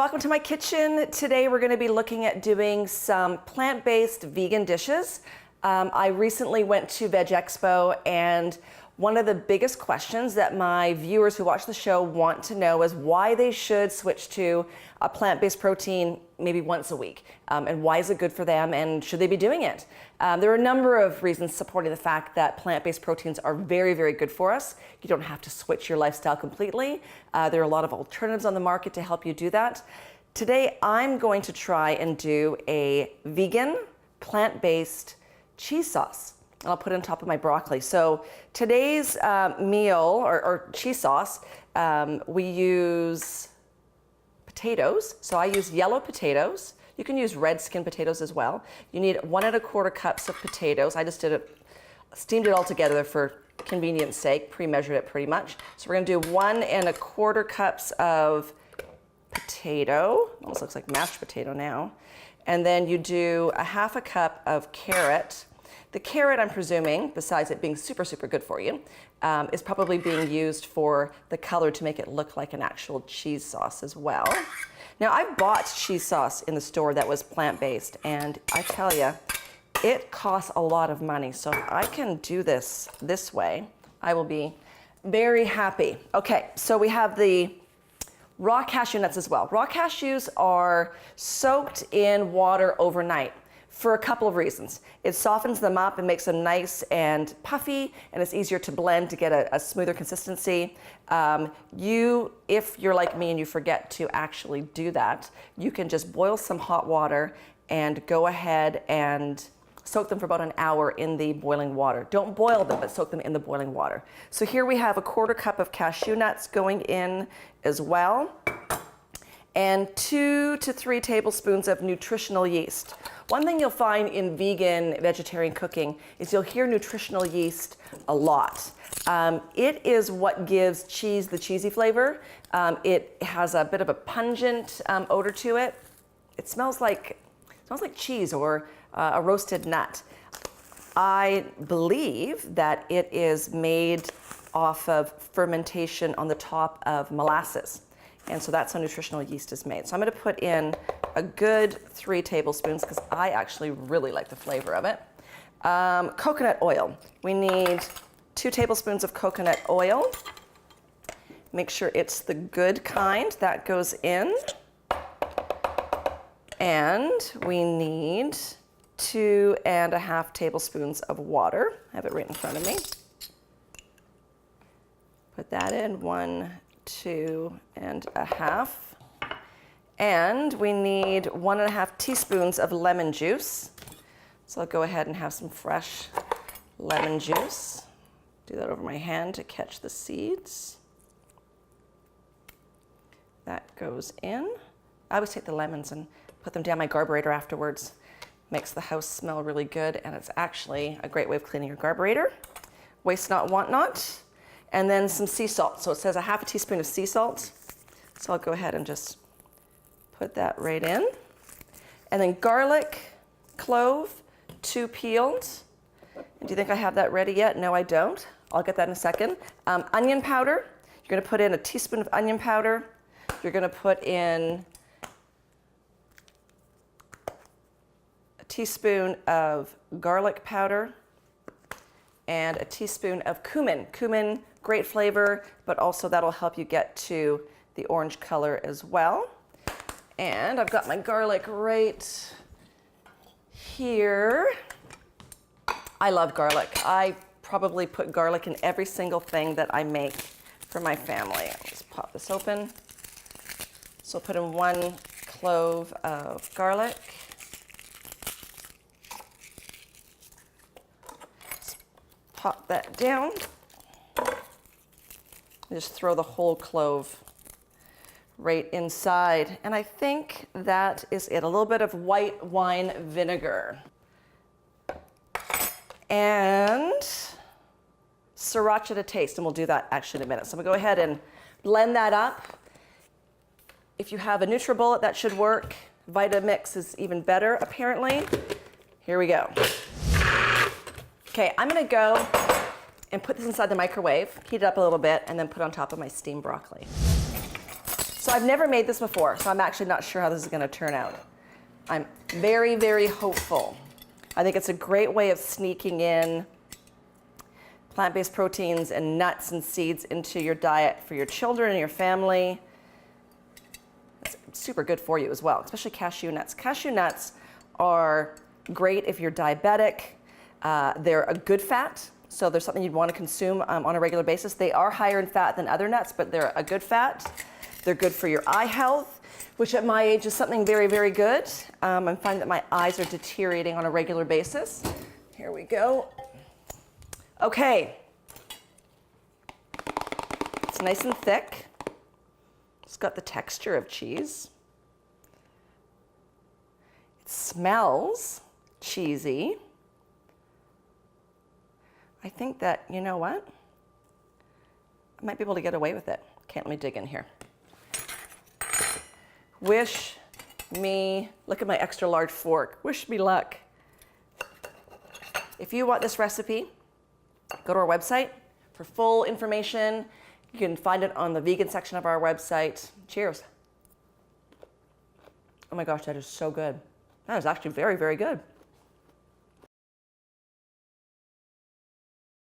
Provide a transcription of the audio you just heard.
Welcome to my kitchen. Today we're going to be looking at doing some plant-based vegan dishes. I recently went to Veg Expo, and one of the biggest questions that my viewers who watch the show want to know is why they should switch to a plant-based protein maybe once a week, and why is it good for them, and should they be doing it? There are a number of reasons supporting the fact that plant-based proteins are very, very good for us. You don't have to switch your lifestyle completely. There are a lot of alternatives on the market to help you do that. Today, I'm going to try and do a vegan, plant-based cheese sauce. I'll put it on top of my broccoli. So today's meal, or cheese sauce, we use potatoes. So I use yellow potatoes. You can use red skin potatoes as well. You need 1 1/4 cups of potatoes. I just steamed it all together for convenience sake, pre-measured it pretty much. So we're gonna do 1 1/4 cups of potato. Almost looks like mashed potato now. And then you do 1/2 cup of carrot. The carrot, I'm presuming, besides it being super, super good for you, is probably being used for the color to make it look like an actual cheese sauce as well. Now, I've bought cheese sauce in the store that was plant-based, and I tell you, it costs a lot of money. So if I can do this way, I will be very happy. Okay, so we have the raw cashew nuts as well. Raw cashews are soaked in water overnight for a couple of reasons. It softens them up and makes them nice and puffy, and it's easier to blend to get a smoother consistency. If you're like me and you forget to actually do that, you can just boil some hot water and go ahead and soak them for about an hour in the boiling water. Don't boil them, but soak them in the boiling water. So here we have 1/4 cup of cashew nuts going in as well, and 2 to 3 tablespoons of nutritional yeast. One thing you'll find in vegan, vegetarian cooking is you'll hear nutritional yeast a lot. It is what gives cheese the cheesy flavor. It has a bit of a pungent odor to it. It smells like cheese or a roasted nut. I believe that it is made off of fermentation on the top of molasses. And so that's how nutritional yeast is made. So I'm going to put in a good 3 tablespoons because I actually really like the flavor of it. Coconut oil. We need 2 tablespoons of coconut oil. Make sure it's the good kind. That goes in. And we need 2 1/2 tablespoons of water. I have it right in front of me. Put that in, 1, 2 1/2. And we need 1 1/2 teaspoons of lemon juice. So I'll go ahead and have some fresh lemon juice. Do that over my hand to catch the seeds. That goes in. I always take the lemons and put them down my carburetor afterwards. Makes the house smell really good, and it's actually a great way of cleaning your carburetor. Waste not, want not. And then some sea salt. So it says 1/2 teaspoon of sea salt. So I'll go ahead and just put that right in. And then garlic, clove, 2 peeled. And do you think I have that ready yet? No, I don't. I'll get that in a second. Onion powder. You're gonna put in a teaspoon of onion powder. You're gonna put in a teaspoon of garlic powder and a teaspoon of cumin. Cumin, great flavor, but also that'll help you get to the orange color as well. And I've got my garlic right here. I love garlic. I probably put garlic in every single thing that I make for my family. I'll just pop this open. So I'll put in 1 clove of garlic. Pop that down. Just throw the whole clove right inside. And I think that is it. A little bit of white wine vinegar. And sriracha to taste, and we'll do that actually in a minute. So I'm gonna go ahead and blend that up. If you have a NutriBullet, that should work. Vitamix is even better, apparently. Here we go. Okay, I'm gonna go and put this inside the microwave, heat it up a little bit, and then put it on top of my steamed broccoli. So So I've never made this before, so I'm actually not sure how this is going to turn out. I'm very, very hopeful. I think it's a great way of sneaking in plant-based proteins and nuts and seeds into your diet for your children and your family. It's super good for you as well, especially cashew nuts. Cashew nuts are great if you're diabetic. They're a good fat, so they're something you'd want to consume on a regular basis. They are higher in fat than other nuts, but they're a good fat. They're good for your eye health, which at my age is something very, very good. I'm finding that my eyes are deteriorating on a regular basis. Here we go. Okay. It's nice and thick. It's got the texture of cheese. It smells cheesy. I think that, you know what? I might be able to get away with it. Okay, let me dig in here. Wish me, look at my extra large fork. Wish me luck. If you want this recipe, go to our website for full information. You can find it on the vegan section of our website. Cheers. Oh my gosh, that is so good. That is actually very, very good.